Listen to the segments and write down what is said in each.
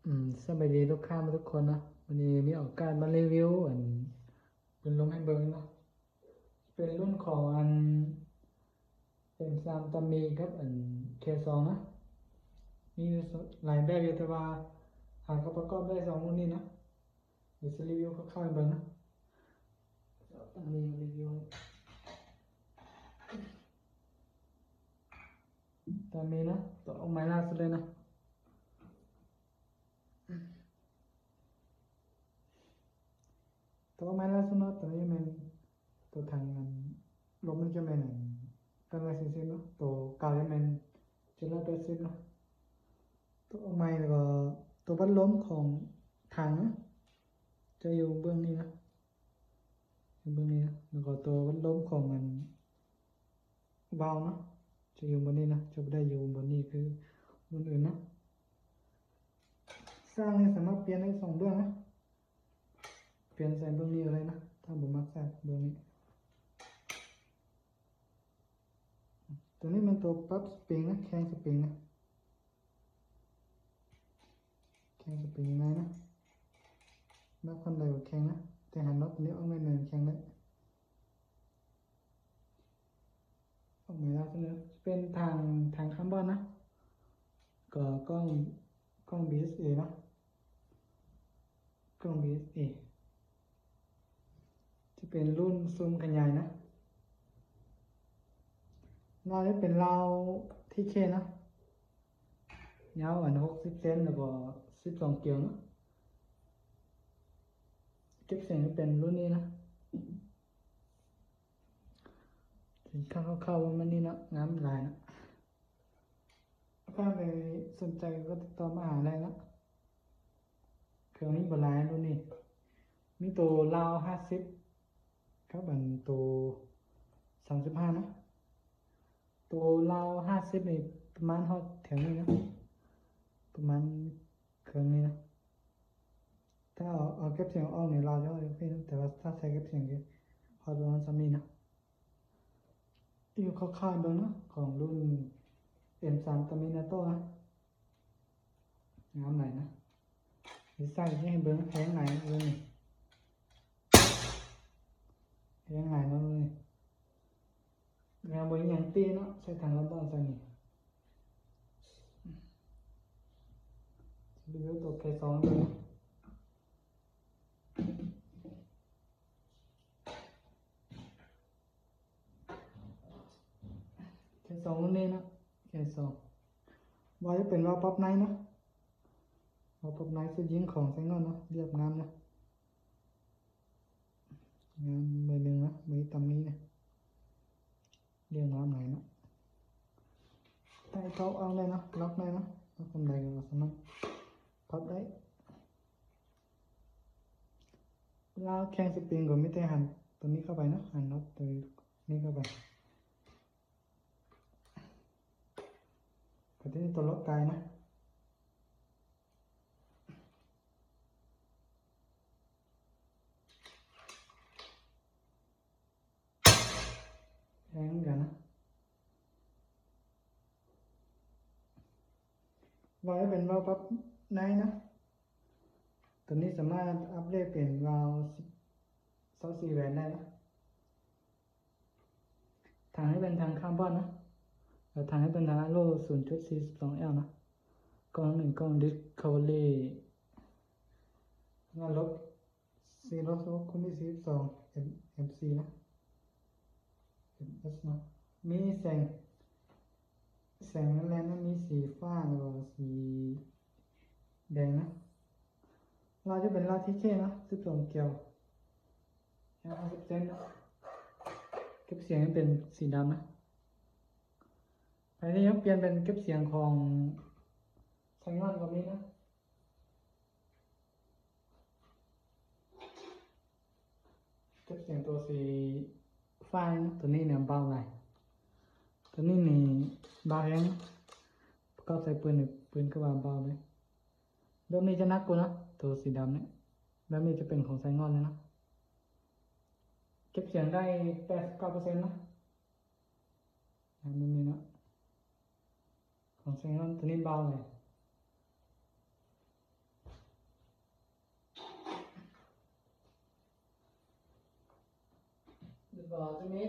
สวัสดีลูกค้าทุกคนนะวันนี้มีโอกาสมารีวิวเป็นลมให้เบิ้งเนาะเป็นรุ่นของเป็น3ตามีครับK2นะมีหลายแบบอยู่แต่ว่าหากประกอบได้2รุ่นนี้นะเดี๋ยวจะรีวิวคร่าวๆให้เบิ้งนะตามีรีวิวตามีนะตัวออกไม้ล่าสุดเลยนะตัวออกไม้ล่าสุดเนาะตัวนี้มันตัวทางลมมันจะเป็นกันไว้ซิเนาะตัวเก่าจะเป็น780เนาะ ตัวออกใหม่แล้วก็ตัวพัดลมของถังจะอยู่เบื้องนี้นะอยู่เบื้องนี้นะแล้วก็ตัวพัดลมของเบานะจะอยู่บนนี้นะจะไม่ได้อยู่บนนี้คือบนอื่นนะสร้างนี่สามารถเปลี่ยนได้2เบื้องนะเปลี่ยนใส่เบื้องนี้เลยนะถ้าผมมักใส่เบื้องนี้ตัวนี้เป็นตัวปรับสปริงนะแข้งสปริงนะแข้งสปริงยังไงนะนับความเร็วแข้งนะแต่หันน็อตตัวนี้ออกไม่เนินแข้งเลยออกไม่ได้เสนอเป็นทางคาร์บอนนะก็กล้อง BSA เนาะกล้อง BSA จะเป็นรุ่นซูมขยายนะเราจะเป็นราวที่เคนะยาว60 เซนแล้วก็12เกียวนะเก็บเสียงจะเป็นรุ่นนี้นะสินค้าเข้าๆว่ามันนี่นะงามหลายนะถ้าไปสนใจก็ติดต่อมาหาได้นะเครื่องนี้บหลายรุ่นนี้มีตัวราว50ครับตัว35นะตัวราว50นี่ประมาณฮอดแถวนี้นะประมาณเครื่องนี้นะถ้าเอาเก็บเสียงออกเนี่ยเราจะเอาเพื่อนแต่ว่าถ้าใช้เก็บเสียงก็พอประมาณซ้ำนี้นะอยู่คร่าวๆเบ้างนะของรุ่น M3 Terminator นะงามไหนนะดีไซน์ให้เบิ้งแพงไหนเลยแพงไหนแล้วเลยงานบริยังตีเนาะใช้ทางลำบากใส่นี่รีวิวตัว K2 เลยนะK2รุ่นนี้นะ K2ว่าจะเป็นว่าป๊อปไนท์นะว่าป๊อปไนท์สุดยิงของไซงอนนะเรียบงามนะงามมือหนึ่งนะมือตำนี้นะเรียงงามไหนนะใต้เขาเอาเลยนะล็อกได้นะล็อกทำไรก็สามารถพับได้แล้วแข้งสปริงก็ไม่ได้หันตัวนี้เข้าไปนะหันน็อตตัวนี้เข้าไปก็ที่นี่ตัวล็อกไกนะแข็งกันนะวาล์วเป็นวาล์วปั๊บไนนะตัวนี้สามารถอัปเดตเปลี่ยนวาล์ว24แหวนได้นะทางให้เป็นทางคาร์บอนนะแล้วทางให้เป็นทางโล 0.42L นะกล้อง1กล้อง Discovery งานลบ406คูณ42 MC นะ MS นะมีแสงแรงนะมีสีฟ้าหรือสีแดงนะเราจะเป็นลาที่เคนะ12เกลียวยาว50เซนนะเก็บเสียงเป็นสีดำนะภายในยังเปลี่ยนเป็นเก็บเสียงของไซงอนก็มีนะเก็บเสียงตัวสีฟ้านะตัวนี้เนี่ยเบาหน่อยตัวนี้นี่เบาแฮงก็ใส่ปืนก็ว่าเบาเลยแบบนี้จะนักกว่านะตัวสีดำเนี่ยแบบนี้จะเป็นของไซงอนเลยนะเก็บเสียงได้89%นะแบบนี้นะของไซงอนตัวนี้เบาเลย ก็จะมี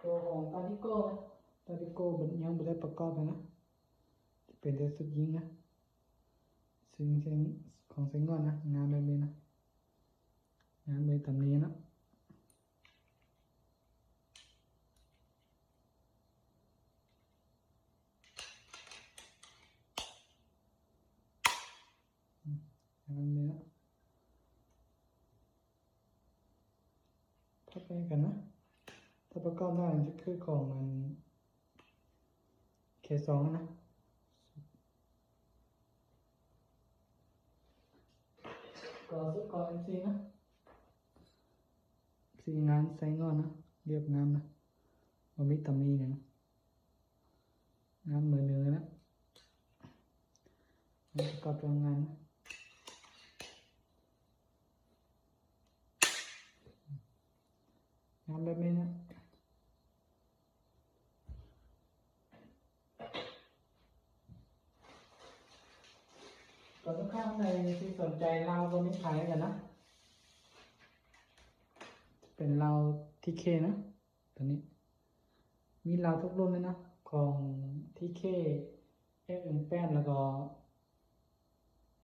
ตัวของตาดิโก้นะตาดิโก้ยังไม่ได้ประกอบเลยนะจะเป็นแต่สุดยิงนะซึ่งของเซงก่อนนะงานแบบนี้นะงานแบบตำนี้นะงานแบบนี้นะถ้าไปกันนะถ้าประกอบได้มันจะคือของมันK2นะก็สุดก่อน MC นะสีงานใส่งอนนะเรียบงามนะมันมีตำหนิเนี่ยนะงานมือเนื้อนะมันประกอบโรงงานนะงานแบบนี้นะก็ทุกข้างในที่สนใจเราก็มีขายกันนะเป็นเราทีเคนะตัวนี้มีเราทุกรุ่นเลยนะของทีเคF18แล้วก็